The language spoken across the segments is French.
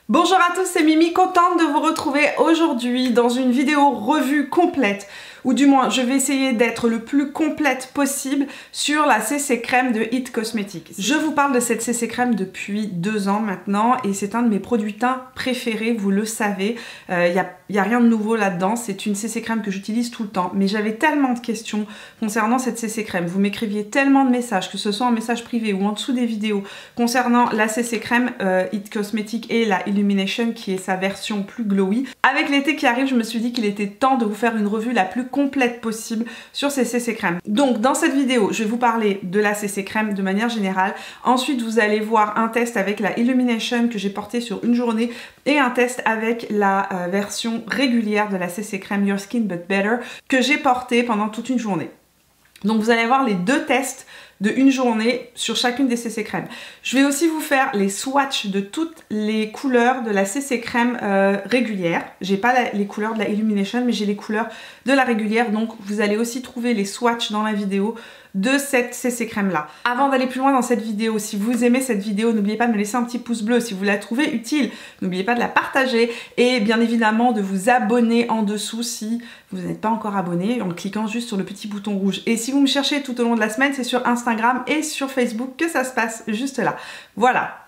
Bonjour à tous, c'est Mimi, contente de vous retrouver aujourd'hui dans une vidéo revue complète, ou du moins je vais essayer d'être le plus complète possible sur la CC Crème de It Cosmetics. Je vous parle de cette CC Crème depuis 2 ans maintenant et c'est un de mes produits teint préférés, vous le savez. Il n'y a rien de nouveau là-dedans, c'est une CC Crème que j'utilise tout le temps, mais j'avais tellement de questions concernant cette CC Crème. Vous m'écriviez tellement de messages, que ce soit en message privé ou en dessous des vidéos, concernant la CC Crème It Cosmetics et la Illumination qui est sa version plus glowy. Avec l'été qui arrive, je me suis dit qu'il était temps de vous faire une revue la plus complète possible sur ces CC Crème. Donc dans cette vidéo, je vais vous parler de la CC Crème de manière générale. Ensuite, vous allez voir un test avec la Illumination que j'ai porté sur une journée et un test avec la version régulière de la CC Crème Your Skin But Better que j'ai porté pendant toute une journée. Donc vous allez voir les deux tests de une journée sur chacune des CC Crème. Je vais aussi vous faire les swatchs de toutes les couleurs de la CC Crème régulière. J'ai pas les couleurs de la Illumination, mais j'ai les couleurs de la régulière. Donc vous allez aussi trouver les swatchs dans la vidéo de cette CC Crème là. Avant d'aller plus loin dans cette vidéo, si vous aimez cette vidéo, n'oubliez pas de me laisser un petit pouce bleu si vous la trouvez utile. N'oubliez pas de la partager et bien évidemment de vous abonner en dessous si vous n'êtes pas encore abonné en cliquant juste sur le petit bouton rouge. Et si vous me cherchez tout au long de la semaine, c'est sur Instagram et sur Facebook que ça se passe juste là. Voilà.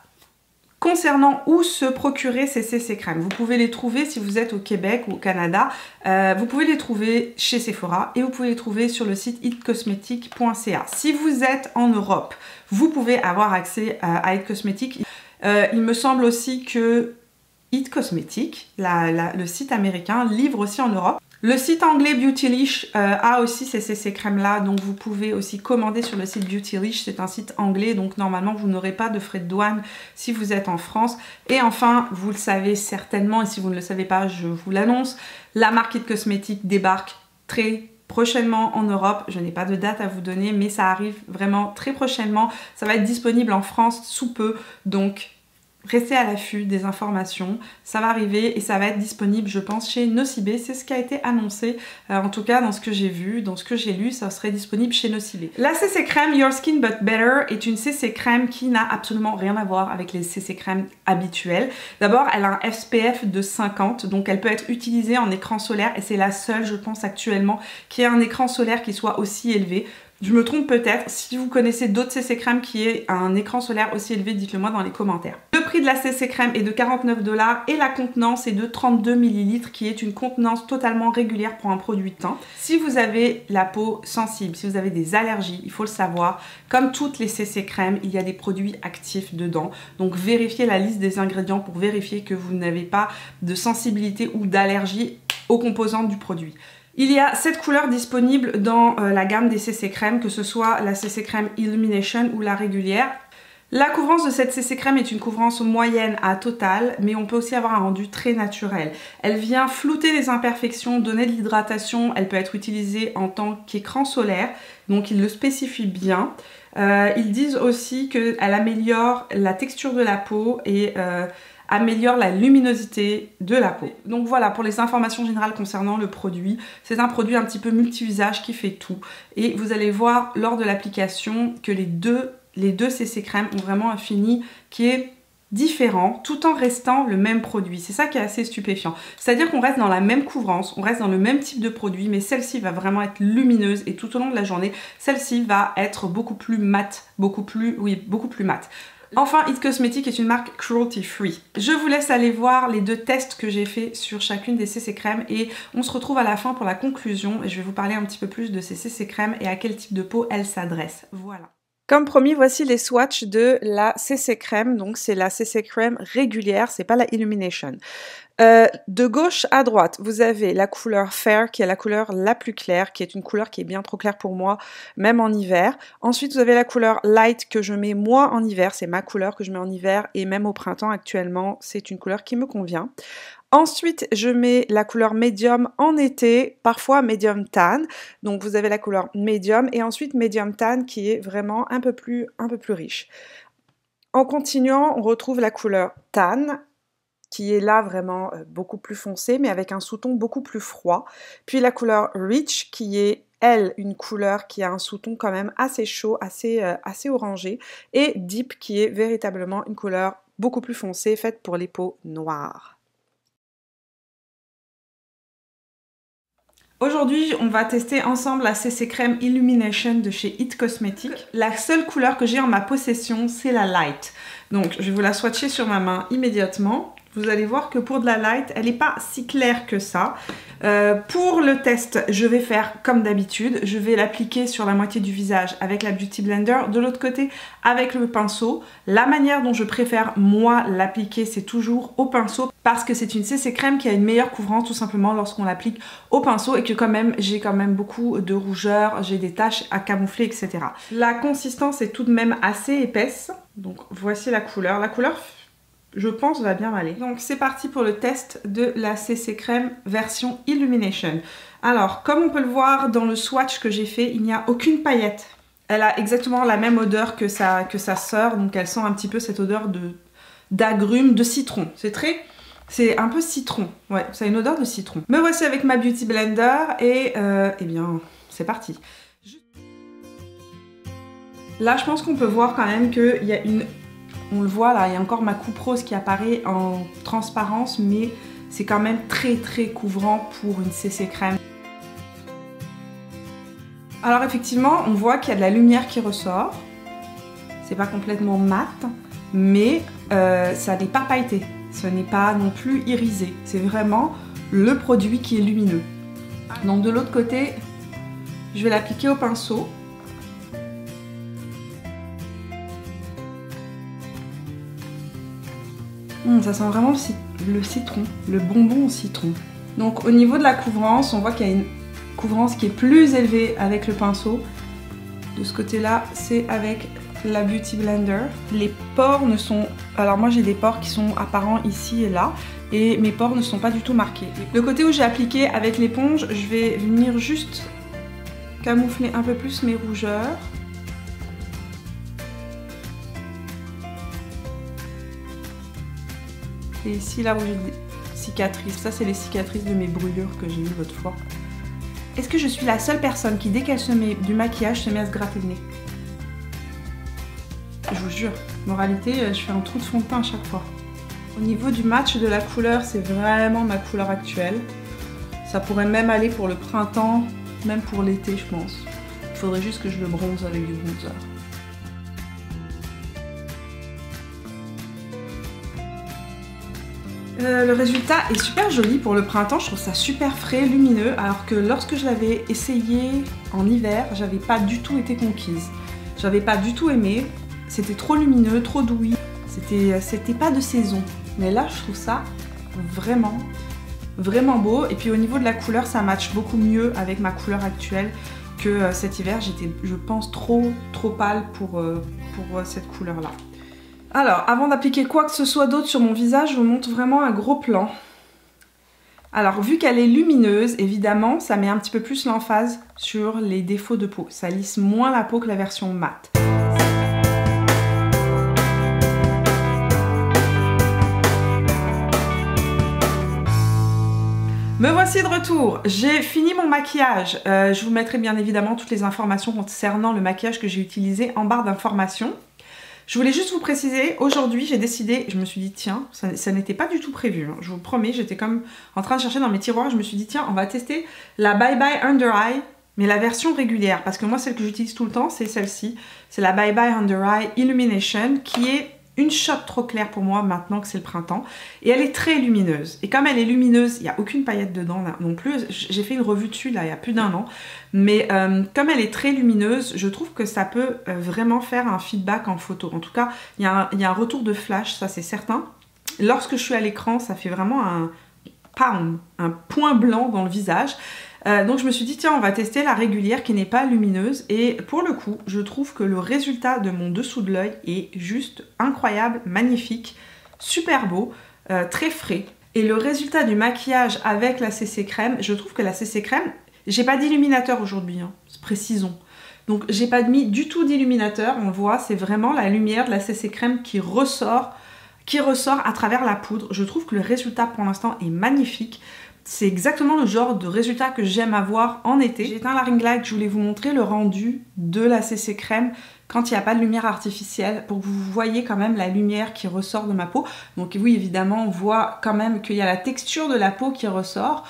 Concernant où se procurer ces CC Crème, vous pouvez les trouver si vous êtes au Québec ou au Canada, vous pouvez les trouver chez Sephora et vous pouvez les trouver sur le site itcosmetics.ca. Si vous êtes en Europe, vous pouvez avoir accès à It Cosmetics. Il me semble aussi que It Cosmetics, le site américain, livre aussi en Europe. Le site anglais Beautylish a aussi ces CC Crème là, donc vous pouvez aussi commander sur le site Beautylish, c'est un site anglais, donc normalement vous n'aurez pas de frais de douane si vous êtes en France. Et enfin, vous le savez certainement, et si vous ne le savez pas, je vous l'annonce, la marque It Cosmetics débarque très prochainement en Europe. Je n'ai pas de date à vous donner, mais ça arrive vraiment très prochainement. Ça va être disponible en France sous peu, donc restez à l'affût des informations, ça va arriver et ça va être disponible je pense chez Nocibé, c'est ce qui a été annoncé, en tout cas dans ce que j'ai vu, dans ce que j'ai lu, ça serait disponible chez Nocibé. La CC Crème Your Skin But Better est une CC Crème qui n'a absolument rien à voir avec les CC Crème habituelles. D'abord elle a un SPF de 50, donc elle peut être utilisée en écran solaire et c'est la seule je pense actuellement qui ait un écran solaire qui soit aussi élevé. Je me trompe peut-être, si vous connaissez d'autres CC Crème qui aient un écran solaire aussi élevé, dites-le moi dans les commentaires. Le prix de la CC Crème est de 49 $ et la contenance est de 32 ml qui est une contenance totalement régulière pour un produit teint. Si vous avez la peau sensible, si vous avez des allergies, il faut le savoir, comme toutes les CC Crème, il y a des produits actifs dedans. Donc vérifiez la liste des ingrédients pour vérifier que vous n'avez pas de sensibilité ou d'allergie aux composantes du produit. Il y a 7 couleurs disponibles dans la gamme des CC Crème, que ce soit la CC Crème Illumination ou la régulière. La couvrance de cette CC Crème est une couvrance moyenne à totale, mais on peut aussi avoir un rendu très naturel. Elle vient flouter les imperfections, donner de l'hydratation, elle peut être utilisée en tant qu'écran solaire, donc ils le spécifient bien. Ils disent aussi qu'elle améliore la texture de la peau et améliore la luminosité de la peau. Donc voilà pour les informations générales concernant le produit. C'est un produit un petit peu multi-usage qui fait tout. Et vous allez voir lors de l'application que les deux CC Crème ont vraiment un fini qui est différent tout en restant le même produit. C'est ça qui est assez stupéfiant. C'est-à-dire qu'on reste dans la même couvrance, on reste dans le même type de produit, mais celle-ci va vraiment être lumineuse et tout au long de la journée, celle-ci va être beaucoup plus mate, beaucoup plus mate. Enfin, It Cosmetics est une marque cruelty free. Je vous laisse aller voir les 2 tests que j'ai fait sur chacune des CC Crème et on se retrouve à la fin pour la conclusion et je vais vous parler un petit peu plus de ces CC Crème et à quel type de peau elles s'adressent. Voilà. Comme promis, voici les swatchs de la CC Crème. Donc c'est la CC Crème régulière, c'est pas la Illumination. De gauche à droite, vous avez la couleur Fair qui est la couleur la plus claire, qui est une couleur qui est bien trop claire pour moi, même en hiver. Ensuite, vous avez la couleur Light que je mets moi en hiver, c'est ma couleur que je mets en hiver et même au printemps actuellement, c'est une couleur qui me convient. Ensuite, je mets la couleur Medium en été, parfois Medium Tan. Donc vous avez la couleur Medium et ensuite Medium Tan qui est vraiment un peu plus riche. En continuant, on retrouve la couleur Tan qui est là vraiment beaucoup plus foncé, mais avec un sous-ton beaucoup plus froid. Puis la couleur Rich, qui est, elle, une couleur qui a un sous-ton quand même assez chaud, assez orangé. Et Deep, qui est véritablement une couleur beaucoup plus foncée, faite pour les peaux noires. Aujourd'hui, on va tester ensemble la CC Crème Illumination de chez It Cosmetics. La seule couleur que j'ai en ma possession, c'est la Light. Donc, je vais vous la swatcher sur ma main immédiatement. Vous allez voir que pour de la Light, elle n'est pas si claire que ça. Pour le test, je vais faire comme d'habitude. Je vais l'appliquer sur la moitié du visage avec la Beauty Blender. De l'autre côté, avec le pinceau. La manière dont je préfère, moi, l'appliquer, c'est toujours au pinceau. Parce que c'est une CC Crème qui a une meilleure couvrance, tout simplement, lorsqu'on l'applique au pinceau. Et que quand même, j'ai quand même beaucoup de rougeur, j'ai des taches à camoufler, etc. La consistance est tout de même assez épaisse. Donc, voici la couleur. La couleur, je pense, va bien m'aller. Donc c'est parti pour le test de la CC Crème version Illumination. Alors, comme on peut le voir dans le swatch que j'ai fait, il n'y a aucune paillette. Elle a exactement la même odeur que sa sœur, donc elle sent un petit peu cette odeur d'agrumes, de citron. C'est un peu citron, ouais, ça a une odeur de citron. Me voici avec ma Beauty Blender et eh bien, c'est parti. Là, je pense qu'on peut voir quand même qu'il y a une... On le voit là, il y a encore ma coupe rose qui apparaît en transparence, mais c'est quand même très très couvrant pour une CC crème. Alors effectivement, on voit qu'il y a de la lumière qui ressort. C'est pas complètement mat, mais ça n'est pas pailleté. Ce n'est pas non plus irisé. C'est vraiment le produit qui est lumineux. Donc de l'autre côté, je vais l'appliquer au pinceau. Ça sent vraiment le citron, le bonbon au citron. Donc au niveau de la couvrance, on voit qu'il y a une couvrance qui est plus élevée avec le pinceau. De ce côté-là, c'est avec la Beauty Blender. Les pores ne sont... Alors moi j'ai des pores qui sont apparents ici et là, et mes pores ne sont pas du tout marqués. Le côté où j'ai appliqué avec l'éponge, je vais venir juste camoufler un peu plus mes rougeurs. Et ici, là où j'ai des cicatrices, ça c'est les cicatrices de mes brûlures que j'ai eues l'autre fois. Est-ce que je suis la seule personne qui, dès qu'elle se met du maquillage, se met à se gratter le nez? Je vous jure, moralité, je fais un trou de fond de teint à chaque fois. Au niveau du match de la couleur, c'est vraiment ma couleur actuelle. Ça pourrait même aller pour le printemps, même pour l'été, je pense. Il faudrait juste que je le bronze avec du bronzer. Le résultat est super joli pour le printemps, je trouve ça super frais, lumineux, alors que lorsque je l'avais essayé en hiver, j'avais pas du tout été conquise. J'avais pas du tout aimé, c'était trop lumineux, trop douillet, c'était pas de saison. Mais là, je trouve ça vraiment, vraiment beau. Et puis au niveau de la couleur, ça matche beaucoup mieux avec ma couleur actuelle que cet hiver. J'étais, je pense, trop pâle pour cette couleur-là. Alors, avant d'appliquer quoi que ce soit d'autre sur mon visage, je vous montre vraiment un gros plan. Alors, vu qu'elle est lumineuse, évidemment, ça met un petit peu plus l'emphase sur les défauts de peau. Ça lisse moins la peau que la version mate. Me voici de retour. J'ai fini mon maquillage. Je vous mettrai bien évidemment toutes les informations concernant le maquillage que j'ai utilisé en barre d'informations. Je voulais juste vous préciser, aujourd'hui j'ai décidé, je me suis dit tiens, ça n'était pas du tout prévu, hein, je vous promets, j'étais comme en train de chercher dans mes tiroirs, je me suis dit tiens, on va tester la Bye Bye Under Eye, mais la version régulière, parce que moi celle que j'utilise tout le temps, c'est celle-ci, c'est la Bye Bye Under Eye Illumination, qui est une shot trop claire pour moi maintenant que c'est le printemps, et elle est très lumineuse. Et comme elle est lumineuse, il n'y a aucune paillette dedans là, non plus, j'ai fait une revue dessus là il y a plus d'un an, mais comme elle est très lumineuse, je trouve que ça peut vraiment faire un feedback en photo. En tout cas, il y a un retour de flash, ça c'est certain. Lorsque je suis à l'écran, ça fait vraiment un point blanc dans le visage. Donc je me suis dit tiens, on va tester la régulière qui n'est pas lumineuse, et pour le coup je trouve que le résultat de mon dessous de l'œil est juste incroyable, magnifique, super beau, très frais. Et le résultat du maquillage avec la CC Crème, je trouve que la CC Crème, j'ai pas d'illuminateur aujourd'hui, hein, précisons. Donc j'ai pas mis du tout d'illuminateur, on le voit, c'est vraiment la lumière de la CC Crème qui ressort à travers la poudre. Je trouve que le résultat pour l'instant est magnifique. C'est exactement le genre de résultat que j'aime avoir en été. J'ai éteint la ring light, je voulais vous montrer le rendu de la CC Crème quand il n'y a pas de lumière artificielle, pour que vous voyez quand même la lumière qui ressort de ma peau. Donc oui, évidemment, on voit quand même qu'il y a la texture de la peau qui ressort,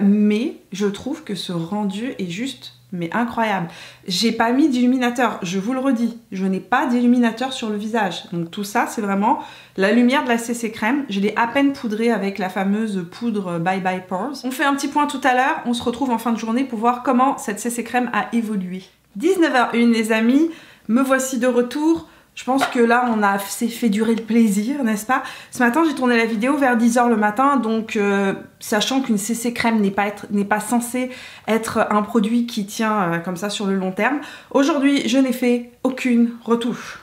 mais je trouve que ce rendu est juste mais incroyable. J'ai pas mis d'illuminateur, je vous le redis, je n'ai pas d'illuminateur sur le visage. Donc tout ça, c'est vraiment la lumière de la CC Crème. Je l'ai à peine poudrée avec la fameuse poudre Bye Bye Pores. On fait un petit point tout à l'heure, on se retrouve en fin de journée pour voir comment cette CC Crème a évolué. 19h01 les amis, me voici de retour. Je pense que là, on a assez fait durer le plaisir, n'est-ce pas? Ce matin, j'ai tourné la vidéo vers 10h le matin, donc sachant qu'une CC Crème n'est pas censée être un produit qui tient comme ça sur le long terme. Aujourd'hui, je n'ai fait aucune retouche.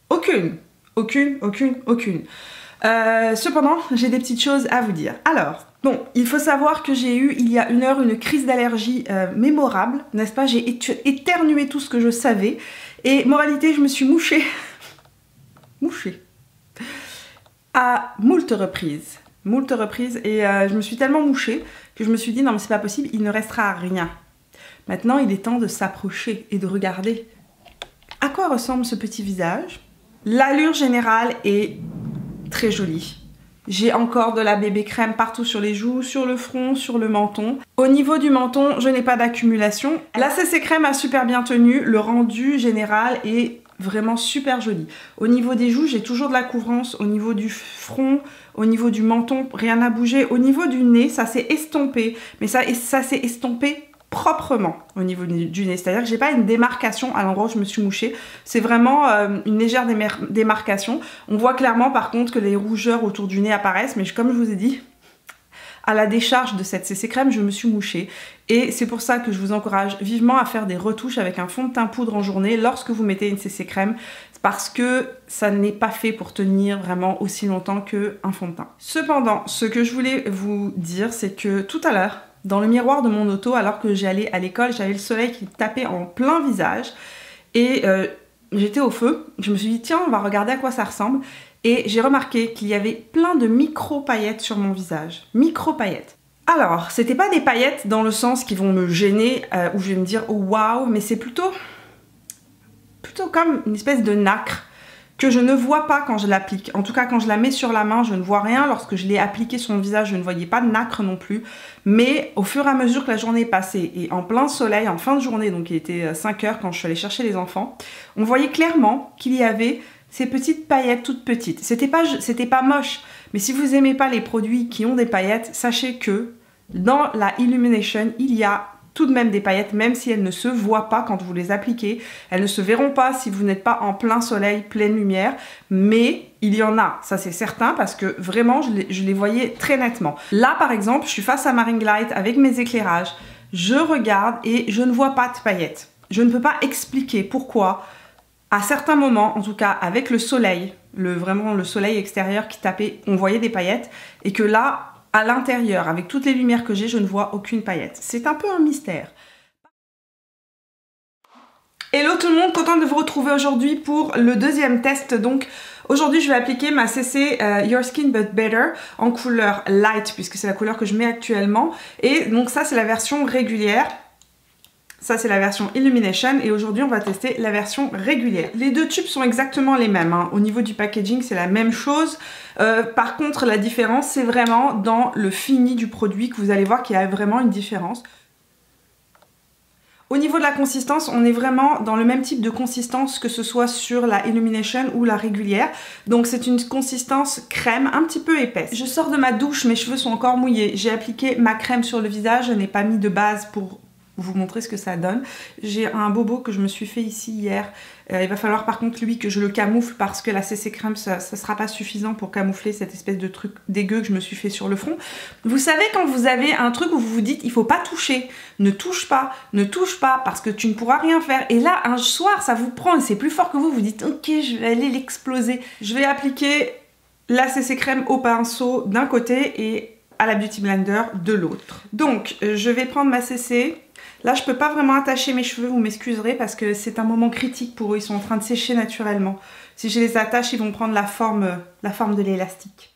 Aucune. Cependant, j'ai des petites choses à vous dire. Alors, bon, il faut savoir que j'ai eu, il y a 1 heure, une crise d'allergie mémorable, n'est-ce pas? J'ai éternué tout ce que je savais, et moralité, je me suis mouchée à moult reprises, et je me suis tellement mouchée que je me suis dit non mais c'est pas possible, il ne restera rien. Maintenant il est temps de s'approcher et de regarder à quoi ressemble ce petit visage. L'allure générale est très jolie. J'ai encore de la bébé crème partout sur les joues, sur le front, sur le menton. Au niveau du menton, je n'ai pas d'accumulation. La CC Crème a super bien tenu, le rendu général est vraiment super joli. Au niveau des joues, j'ai toujours de la couvrance. Au niveau du front, au niveau du menton, rien n'a bougé. Au niveau du nez, ça s'est estompé. Mais ça s'est estompé proprement au niveau du nez. C'est-à-dire que j'ai pas une démarcation à l'endroit où je me suis mouchée. C'est vraiment une légère démarcation. On voit clairement par contre que les rougeurs autour du nez apparaissent. Mais comme je vous ai dit, à la décharge de cette CC Crème, je me suis mouchée. Et c'est pour ça que je vous encourage vivement à faire des retouches avec un fond de teint poudre en journée lorsque vous mettez une CC Crème, parce que ça n'est pas fait pour tenir vraiment aussi longtemps qu'un fond de teint. Cependant, ce que je voulais vous dire, c'est que tout à l'heure, dans le miroir de mon auto, alors que j'allais à l'école, j'avais le soleil qui tapait en plein visage et j'étais au feu. Je me suis dit tiens, on va regarder à quoi ça ressemble. Et j'ai remarqué qu'il y avait plein de micro-paillettes sur mon visage. Micro-paillettes. Alors, c'était pas des paillettes dans le sens qui vont me gêner, où je vais me dire oh waouh, mais c'est plutôt comme une espèce de nacre que je ne vois pas quand je l'applique. En tout cas, quand je la mets sur la main, je ne vois rien. Lorsque je l'ai appliqué sur mon visage, je ne voyais pas de nacre non plus. Mais au fur et à mesure que la journée est passée, et en plein soleil, en fin de journée, donc il était 5 h quand je suis allée chercher les enfants, on voyait clairement qu'il y avait ces petites paillettes toutes petites. C'était pas moche, mais si vous aimez pas les produits qui ont des paillettes, sachez que dans la Illumination, il y a tout de même des paillettes, même si elles ne se voient pas quand vous les appliquez. Elles ne se verront pas si vous n'êtes pas en plein soleil, pleine lumière, mais il y en a, ça c'est certain, parce que vraiment je les voyais très nettement. Là par exemple, je suis face à ma ring light avec mes éclairages, je regarde et je ne vois pas de paillettes. Je ne peux pas expliquer pourquoi. À certains moments, en tout cas avec le soleil, vraiment le soleil extérieur qui tapait, on voyait des paillettes, et que là, à l'intérieur, avec toutes les lumières que j'ai, je ne vois aucune paillette. C'est un peu un mystère. Hello tout le monde, contente de vous retrouver aujourd'hui pour le deuxième test. Donc aujourd'hui je vais appliquer ma CC Your Skin But Better en couleur light, puisque c'est la couleur que je mets actuellement. Et donc ça c'est la version régulière. Ça c'est la version Illumination et aujourd'hui on va tester la version régulière. Les deux tubes sont exactement les mêmes, hein. Au niveau du packaging c'est la même chose. Par contre la différence c'est vraiment dans le fini du produit que vous allez voir qu'il y a vraiment une différence. Au niveau de la consistance, on est vraiment dans le même type de consistance que ce soit sur la Illumination ou la régulière. Donc c'est une consistance crème un petit peu épaisse. Je sors de ma douche, mes cheveux sont encore mouillés. J'ai appliqué ma crème sur le visage, je n'ai pas mis de base pour vous montrer ce que ça donne. J'ai un bobo que je me suis fait ici hier. Il va falloir par contre lui que je le camoufle parce que la CC Crème ça sera pas suffisant pour camoufler cette espèce de truc dégueu que je me suis fait sur le front. Vous savez quand vous avez un truc où vous vous dites il faut pas toucher, ne touche pas parce que tu ne pourras rien faire. Et là un soir ça vous prend et c'est plus fort que vous dites ok je vais aller l'exploser. Je vais appliquer la CC Crème au pinceau d'un côté et à la Beauty Blender de l'autre. Donc je vais prendre ma CC. Là, je peux pas vraiment attacher mes cheveux, vous m'excuserez, parce que c'est un moment critique pour eux. Ils sont en train de sécher naturellement. Si je les attache, ils vont prendre la forme de l'élastique.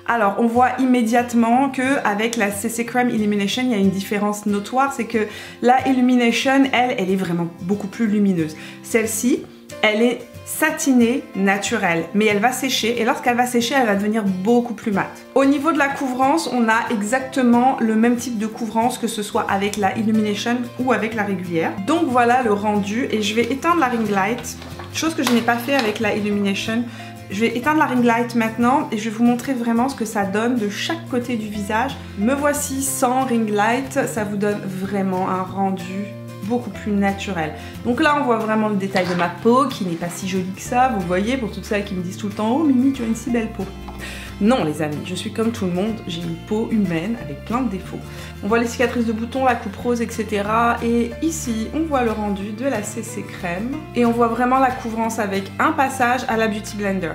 Alors on voit immédiatement qu'avec la CC Creme Illumination, il y a une différence notoire, c'est que la Illumination, elle est vraiment beaucoup plus lumineuse. Celle-ci, elle est satinée, naturelle, mais elle va sécher et lorsqu'elle va sécher, elle va devenir beaucoup plus mate. Au niveau de la couvrance, on a exactement le même type de couvrance que ce soit avec la Illumination ou avec la régulière. Donc voilà le rendu et je vais éteindre la ring light, chose que je n'ai pas fait avec la Illumination. Je vais éteindre la ring light maintenant et je vais vous montrer vraiment ce que ça donne de chaque côté du visage. Me voici sans ring light, ça vous donne vraiment un rendu beaucoup plus naturel. Donc là on voit vraiment le détail de ma peau qui n'est pas si jolie que ça, vous voyez, pour toutes celles qui me disent tout le temps « Oh Mimi, tu as une si belle peau ». Non les amis, je suis comme tout le monde, j'ai une peau humaine avec plein de défauts. On voit les cicatrices de boutons, la coupe rose, etc. Et ici, on voit le rendu de la CC Crème. Et on voit vraiment la couvrance avec un passage à la Beauty Blender.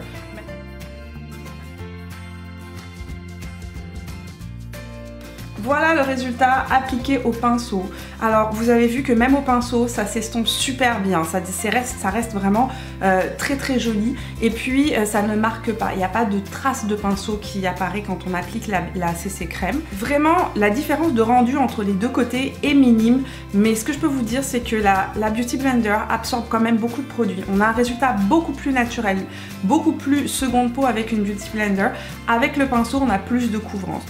Voilà le résultat appliqué au pinceau. Alors vous avez vu que même au pinceau ça s'estompe super bien, ça reste vraiment très très joli et puis ça ne marque pas, il n'y a pas de trace de pinceau qui apparaît quand on applique la CC Crème. Vraiment la différence de rendu entre les deux côtés est minime, mais ce que je peux vous dire c'est que la Beauty Blender absorbe quand même beaucoup de produits. On a un résultat beaucoup plus naturel, beaucoup plus seconde peau avec une Beauty Blender. Avec le pinceau on a plus de couvrance.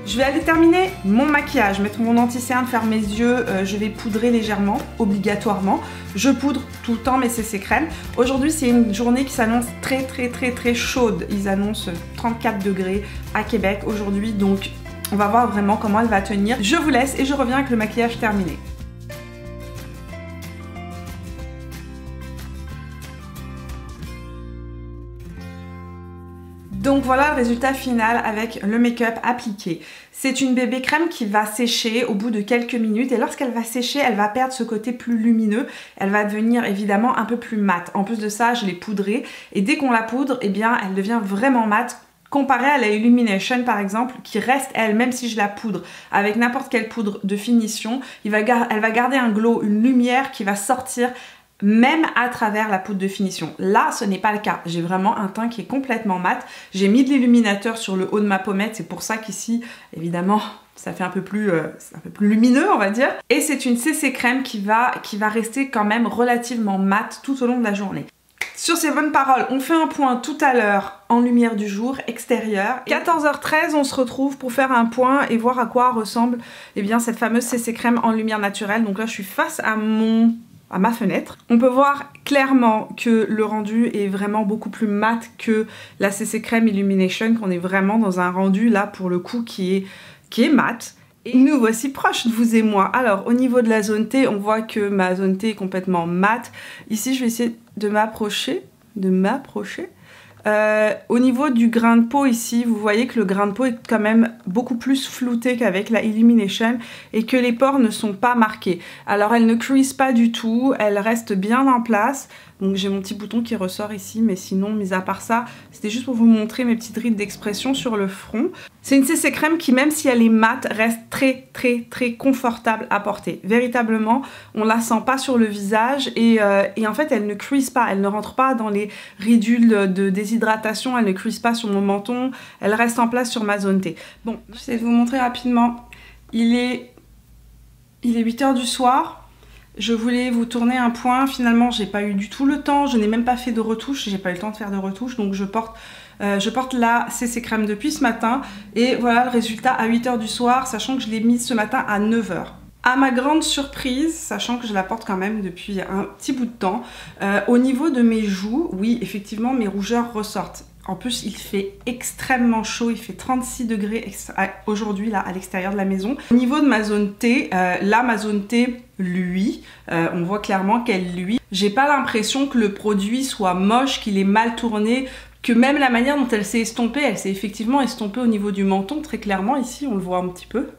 Je vais aller terminer mon maquillage, mettre mon anti-cerne, faire mes yeux, je vais poudrer légèrement, obligatoirement. Je poudre tout le temps mes CC Crème. Aujourd'hui c'est une journée qui s'annonce très chaude. Ils annoncent 34 degrés à Québec aujourd'hui, donc on va voir vraiment comment elle va tenir. Je vous laisse et je reviens avec le maquillage terminé. Donc voilà le résultat final avec le make-up appliqué. C'est une bébé crème qui va sécher au bout de quelques minutes et lorsqu'elle va sécher, elle va perdre ce côté plus lumineux. Elle va devenir évidemment un peu plus mate. En plus de ça, je l'ai poudrée et dès qu'on la poudre, eh bien, elle devient vraiment mate. Comparée à la Illumination par exemple, qui reste elle, même si je la poudre avec n'importe quelle poudre de finition, elle va garder un glow, une lumière qui va sortir même à travers la poudre de finition. Là, ce n'est pas le cas. J'ai vraiment un teint qui est complètement mat. J'ai mis de l'illuminateur sur le haut de ma pommette. C'est pour ça qu'ici, évidemment, ça fait un peu plus lumineux, on va dire. Et c'est une CC Crème qui va rester quand même relativement mat tout au long de la journée. Sur ces bonnes paroles, on fait un point tout à l'heure en lumière du jour, extérieure. 14h13, on se retrouve pour faire un point et voir à quoi ressemble cette fameuse CC Crème en lumière naturelle. Donc là, je suis face à ma fenêtre. On peut voir clairement que le rendu est vraiment beaucoup plus mat que la CC Crème Illumination, qu'on est vraiment dans un rendu là pour le coup qui est mat. Et nous voici proches, vous et moi. Alors au niveau de la zone T, on voit que ma zone T est complètement mat. Ici je vais essayer de m'approcher. Au niveau du grain de peau ici, vous voyez que le grain de peau est quand même beaucoup plus flouté qu'avec la Illumination et que les pores ne sont pas marqués. Alors elle ne crease pas du tout, elle reste bien en place. Donc j'ai mon petit bouton qui ressort ici, mais sinon, mis à part ça, c'était juste pour vous montrer mes petites rides d'expression sur le front. C'est une CC Crème qui, même si elle est mate, reste très confortable à porter. Véritablement, on la sent pas sur le visage et en fait, elle ne crease pas, elle ne rentre pas dans les ridules de déshydratation, elle ne crease pas sur mon menton, elle reste en place sur ma zone T. Bon, j'essaie de vous montrer rapidement. Il est 8 h du soir. Je voulais vous tourner un point, finalement j'ai pas eu du tout le temps, je n'ai même pas fait de retouche, j'ai pas eu le temps de faire de retouche, donc je porte la CC Crème depuis ce matin et voilà le résultat à 8 h du soir, sachant que je l'ai mise ce matin à 9 h. À ma grande surprise, sachant que je la porte quand même depuis un petit bout de temps, au niveau de mes joues, oui effectivement mes rougeurs ressortent. En plus, il fait extrêmement chaud, il fait 36 degrés aujourd'hui là à l'extérieur de la maison. Au niveau de ma zone T, là ma zone T luit, on voit clairement qu'elle luit. J'ai pas l'impression que le produit soit moche, qu'il est mal tourné, que même la manière dont elle s'est estompée, elle s'est effectivement estompée au niveau du menton, très clairement ici on le voit un petit peu,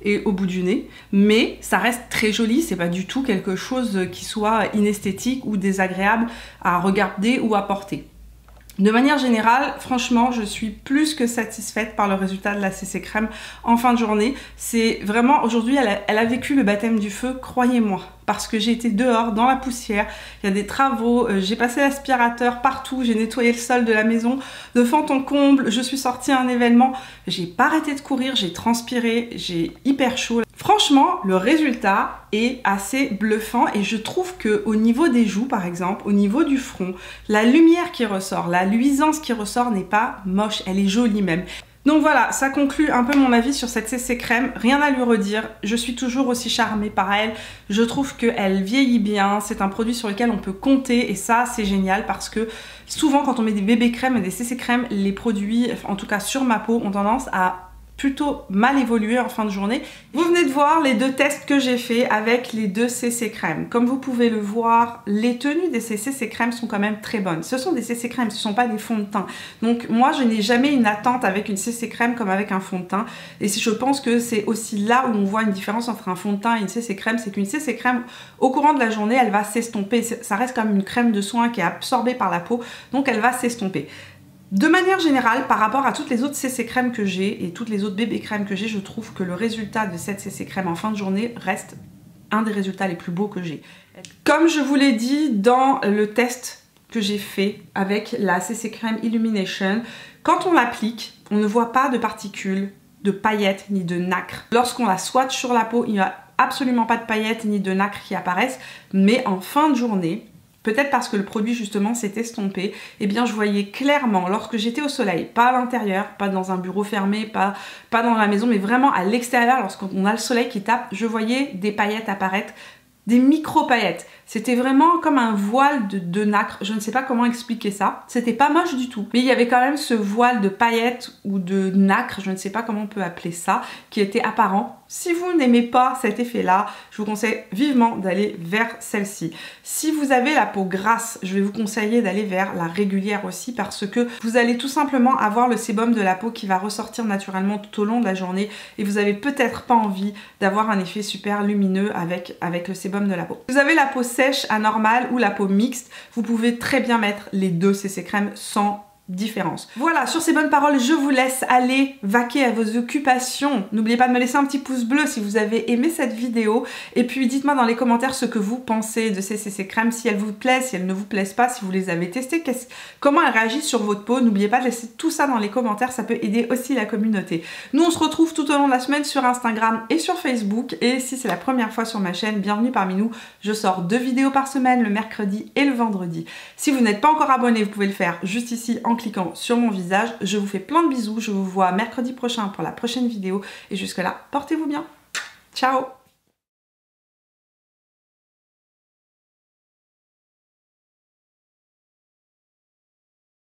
et au bout du nez, mais ça reste très joli, c'est pas du tout quelque chose qui soit inesthétique ou désagréable à regarder ou à porter. De manière générale, franchement, je suis plus que satisfaite par le résultat de la CC Crème en fin de journée. C'est vraiment, aujourd'hui, elle a vécu le baptême du feu, croyez-moi. parce que j'ai été dehors dans la poussière, il y a des travaux, j'ai passé l'aspirateur partout, j'ai nettoyé le sol de la maison de fond en comble, je suis sortie à un événement, j'ai pas arrêté de courir, j'ai transpiré, j'ai hyper chaud. Franchement, le résultat est assez bluffant et je trouve que au niveau des joues par exemple, au niveau du front, la lumière qui ressort, la luisance qui ressort n'est pas moche, elle est jolie même. Donc voilà, ça conclut un peu mon avis sur cette CC crème, rien à lui redire, je suis toujours aussi charmée par elle, je trouve qu'elle vieillit bien, c'est un produit sur lequel on peut compter et ça c'est génial parce que souvent quand on met des bébés crèmes et des CC crèmes, les produits, en tout cas sur ma peau, ont tendance à plutôt mal évolué en fin de journée. Vous venez de voir les deux tests que j'ai fait avec les deux CC crèmes. Comme vous pouvez le voir, les tenues des CC crèmes sont quand même très bonnes. Ce sont des CC crèmes, ce ne sont pas des fonds de teint. Donc moi, je n'ai jamais une attente avec une CC crème comme avec un fond de teint. Et je pense que c'est aussi là où on voit une différence entre un fond de teint et une CC crème, c'est qu'une CC crème, au courant de la journée, elle va s'estomper. Ça reste comme une crème de soin qui est absorbée par la peau, donc elle va s'estomper. De manière générale, par rapport à toutes les autres CC crèmes que j'ai et toutes les autres bébés crèmes que j'ai, je trouve que le résultat de cette CC crème en fin de journée reste un des résultats les plus beaux que j'ai. Comme je vous l'ai dit dans le test que j'ai fait avec la CC crème Illumination, quand on l'applique, on ne voit pas de particules, de paillettes ni de nacre. Lorsqu'on la swatch sur la peau, il n'y a absolument pas de paillettes ni de nacre qui apparaissent, mais en fin de journée, peut-être parce que le produit justement s'est estompé, eh bien je voyais clairement lorsque j'étais au soleil, pas à l'intérieur, pas dans un bureau fermé, pas dans la maison, mais vraiment à l'extérieur, lorsqu'on a le soleil qui tape, je voyais des paillettes apparaître, des micro-paillettes. C'était vraiment comme un voile de nacre, je ne sais pas comment expliquer ça. C'était pas moche du tout, mais il y avait quand même ce voile de paillettes ou de nacre, je ne sais pas comment on peut appeler ça, qui était apparent. Si vous n'aimez pas cet effet-là, je vous conseille vivement d'aller vers celle-ci. Si vous avez la peau grasse, je vais vous conseiller d'aller vers la régulière aussi parce que vous allez tout simplement avoir le sébum de la peau qui va ressortir naturellement tout au long de la journée et vous avez peut-être pas envie d'avoir un effet super lumineux avec le sébum de la peau. Vous avez la peau sèche anormale ou la peau mixte, vous pouvez très bien mettre les deux CC crèmes sans différence. Voilà, sur ces bonnes paroles, je vous laisse aller vaquer à vos occupations. N'oubliez pas de me laisser un petit pouce bleu si vous avez aimé cette vidéo. Et puis dites-moi dans les commentaires ce que vous pensez de ces CC crèmes, si elles vous plaisent, si elles ne vous plaisent pas, si vous les avez testées, comment elles réagissent sur votre peau. N'oubliez pas de laisser tout ça dans les commentaires, ça peut aider aussi la communauté. Nous, on se retrouve tout au long de la semaine sur Instagram et sur Facebook. Et si c'est la première fois sur ma chaîne, bienvenue parmi nous. Je sors 2 vidéos par semaine, le mercredi et le vendredi. Si vous n'êtes pas encore abonné, vous pouvez le faire juste ici en cliquant sur mon visage. Je vous fais plein de bisous, je vous vois mercredi prochain pour la prochaine vidéo et jusque là, portez-vous bien. Ciao!